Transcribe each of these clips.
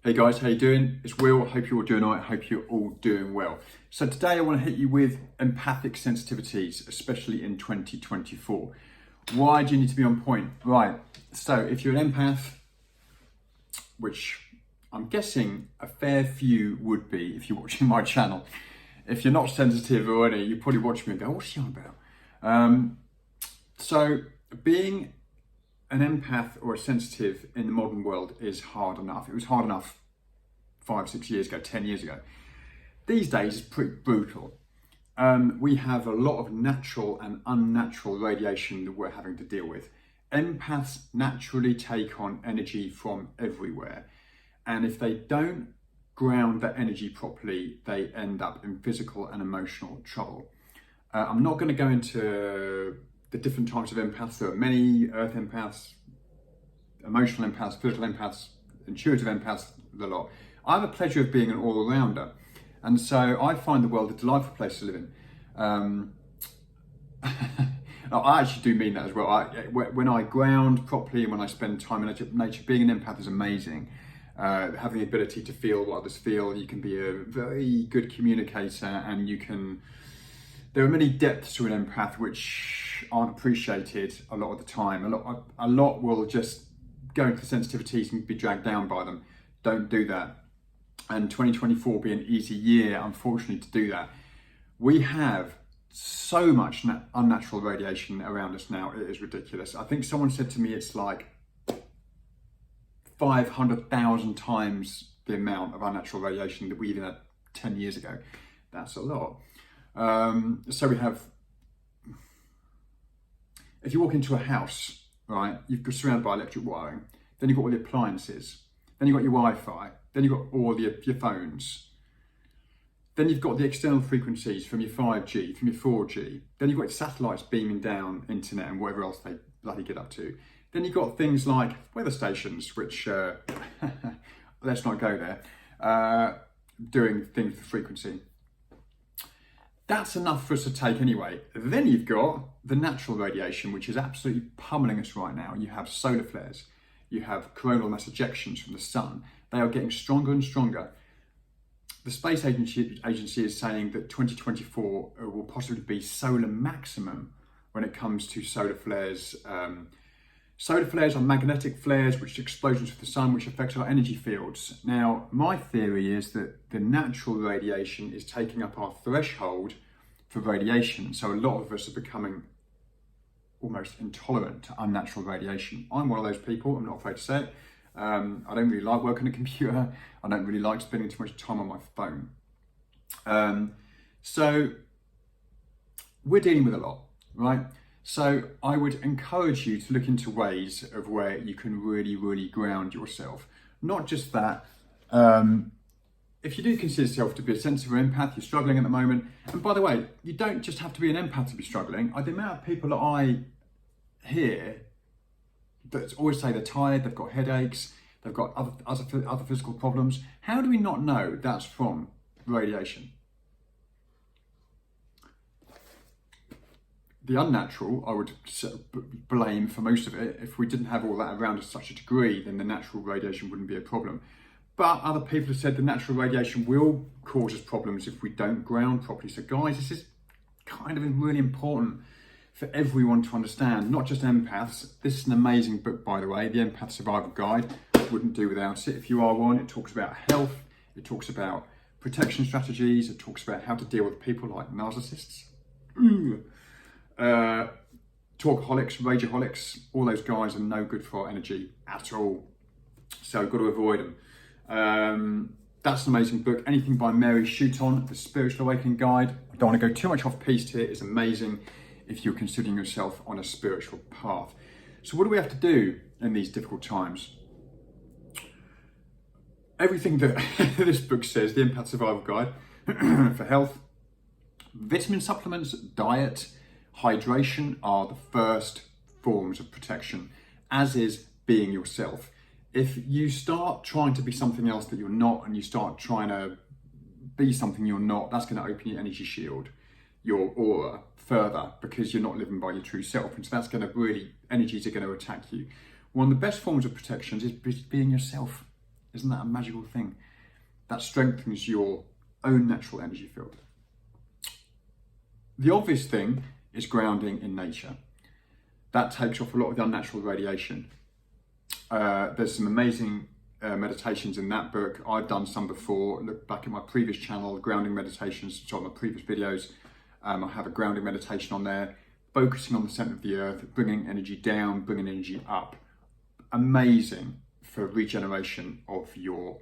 Hey guys, how you doing? It's Will. Hope you're all doing all right. Hope you're all doing well. So today I want to hit you with empathic sensitivities, especially in 2024. Why do you need to be on point? Right, so if you're an empath, which I'm guessing a fair few would be if you're watching my channel. If you're not sensitive already, you probably watch me and go, what's she on about? So being an empath or a sensitive in the modern world is hard enough. It was hard enough 5, 6 years ago, 10 years ago. These days it's pretty brutal. We have a lot of natural and unnatural radiation that we're having to deal with. Empaths naturally take on energy from everywhere. And if they don't ground that energy properly, they end up in physical and emotional trouble. I'm not going to go into the different types of empaths. There are many earth empaths, emotional empaths, physical empaths, intuitive empaths, the lot. I have the pleasure of being an all-rounder. And so I find the world a delightful place to live in. I actually do mean that as well. When I ground properly and when I spend time in nature, being an empath is amazing. Having the ability to feel what others feel, you can be a very good communicator, and there are many depths to an empath which aren't appreciated a lot of the time. A lot will just go into sensitivities and be dragged down by them. Don't do that. And 2024 will be an easy year, unfortunately, to do that. We have so much unnatural radiation around us now, it is ridiculous. I think someone said to me it's like 500,000 times the amount of unnatural radiation that we even had 10 years ago. That's a lot. So we have, if you walk into a house, right, you're surrounded by electric wiring, then you've got all the appliances, then you've got your Wi-Fi, then you've got all your phones, then you've got the external frequencies from your 5G, from your 4G, then you've got satellites beaming down internet and whatever else they bloody get up to. Then you've got things like weather stations, which, let's not go there, doing things with frequency. That's enough for us to take anyway. Then you've got the natural radiation, which is absolutely pummeling us right now. You have solar flares, you have coronal mass ejections from the sun. They are getting stronger and stronger. The Space Agency is saying that 2024 will possibly be solar maximum when it comes to solar flares. Solar flares are magnetic flares, which are explosions of the sun, which affect our energy fields. Now, my theory is that the natural radiation is taking up our threshold for radiation. So a lot of us are becoming almost intolerant to unnatural radiation. I'm one of those people, I'm not afraid to say it. I don't really like working on a computer. I don't really like spending too much time on my phone. So we're dealing with a lot, right? So I would encourage you to look into ways of where you can really, really ground yourself. Not just that, if you do consider yourself to be a sensitive or empath, you're struggling at the moment. And by the way, you don't just have to be an empath to be struggling. The amount of people that I hear that always say they're tired, they've got headaches, they've got other physical problems. How do we not know that's from radiation? The unnatural, I would blame for most of it. If we didn't have all that around us to such a degree, then the natural radiation wouldn't be a problem. But other people have said the natural radiation will cause us problems if we don't ground properly. So guys, this is kind of really important for everyone to understand, not just empaths. This is an amazing book, by the way, The Empath Survival Guide. Wouldn't do without it. If you are one, it talks about health, it talks about protection strategies, it talks about how to deal with people like narcissists. Talkaholics, rageaholics, all those guys are no good for our energy at all. So we've got to avoid them. That's an amazing book. Anything by Mary Shooton, The Spiritual Awakening Guide. I don't want to go too much off piste here. It's amazing if you're considering yourself on a spiritual path. So what do we have to do in these difficult times? Everything that this book says, The Empath Survival Guide, for health, vitamin supplements, diet, hydration are the first forms of protection, as is being yourself. If you start trying to be something else that you're not, and you start trying to be something you're not, that's going to open your energy shield, your aura, further, because you're not living by your true self. And so that's going to really, energies are going to attack you. One of the best forms of protections is being yourself. Isn't that a magical thing? That strengthens your own natural energy field. The obvious thing is grounding in nature. That takes off a lot of the unnatural radiation. There's some amazing meditations in that book. I've done some before. Look back at my previous channel, grounding meditations, so my previous videos. I have a grounding meditation on there, focusing on the center of the earth, bringing energy down, bringing energy up. Amazing for regeneration of your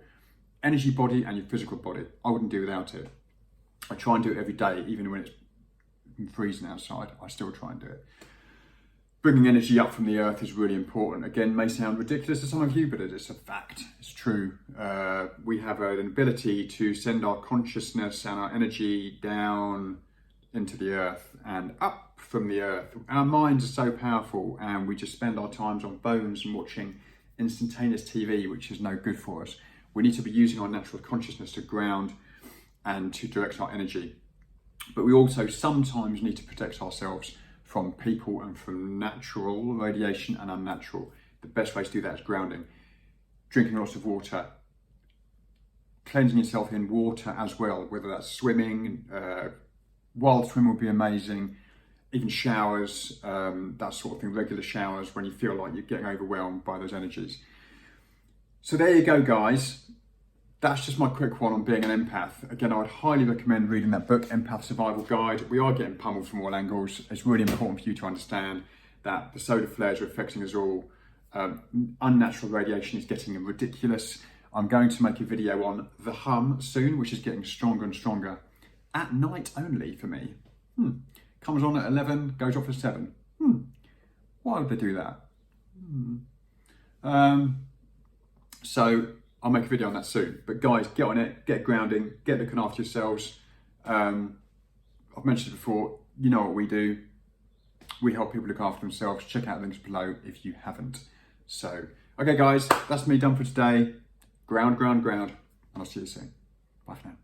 energy body and your physical body. I wouldn't do without it. I try and do it every day, even when it's freezing outside, I still try and do it. Bringing energy up from the earth is really important. Again, may sound ridiculous to some of you, but it's a fact, it's true. We have an ability to send our consciousness and our energy down into the earth and up from the earth. Our minds are so powerful, and we just spend our times on phones and watching instantaneous TV, which is no good for us. We need to be using our natural consciousness to ground and to direct our energy. But we also sometimes need to protect ourselves from people and from natural radiation and unnatural. The best way to do that is grounding. Drinking lots of water, cleansing yourself in water as well, whether that's swimming, wild swim would be amazing, even showers, that sort of thing, regular showers when you feel like you're getting overwhelmed by those energies. So there you go, guys. That's just my quick one on being an empath. Again, I would highly recommend reading that book, Empath Survival Guide. We are getting pummeled from all angles. It's really important for you to understand that the solar flares are affecting us all. Unnatural radiation is getting ridiculous. I'm going to make a video on the hum soon, which is getting stronger and stronger. At night only for me. Comes on at 11, goes off at 7. Why would they do that? So I'll make a video on that soon. But guys, get on it, get grounding, get looking after yourselves. I've mentioned it before, you know what we do. We help people look after themselves. Check out the links below if you haven't. So, okay guys, that's me done for today. Ground, ground, ground. And I'll see you soon. Bye for now.